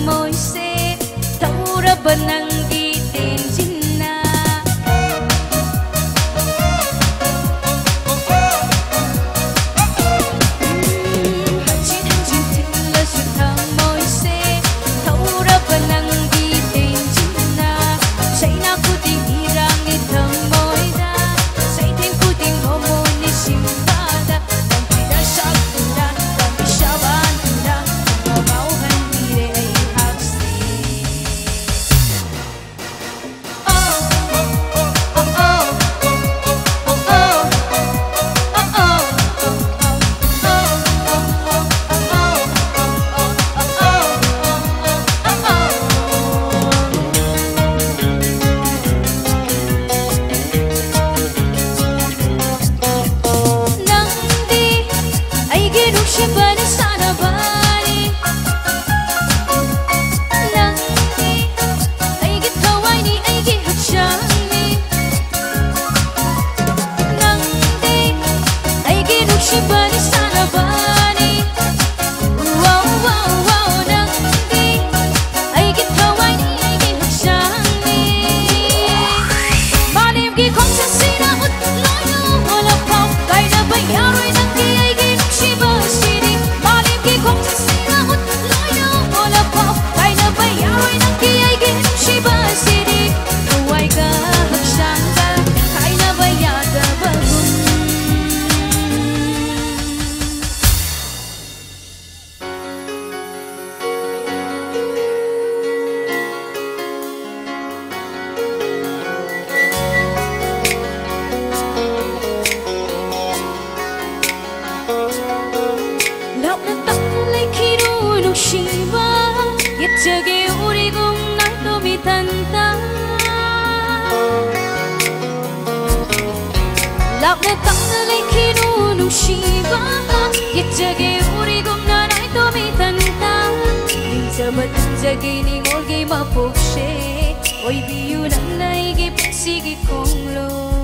môi xe thâu ra benang di tenjina Hajin hajin tilla su thang môi xe thâu ra benang di tenjina say na ku ting irang ni thang môi da say thêm ku ting homo ni simpada dan tidak sakura dan bisa bantura mau han dire ai haksi Nangdi ay ginuk siya ba na sana bali Nangdi ay gitaway ni ay gihaksyan ni Nangdi ay ginuk siya ba na sana bali Wow wow wow Nangdi ay gitaway ni ay gihaksyan ni Malim gi kong sa sinaut layo wala pang kay na bayaroy Nangdi ay ginuk siya ba sini Malim gi kong sa sinaut layo wala pang kay na bayaroy Nangdi ay ginuk siya ba sini Huwag ka haksyan ka kay na bayada bagun Lọc na tóc lấy khi đu lúc shiva Yết 저기 우리 꿈날도 미탄다 Lọc na tóc lấy khi đu lúc shiva Yết 저기 우리 꿈날도 미탄다 Sabat 저기 ning 올기 마폭세 Oy biyu nang naigi pagsigi kong lo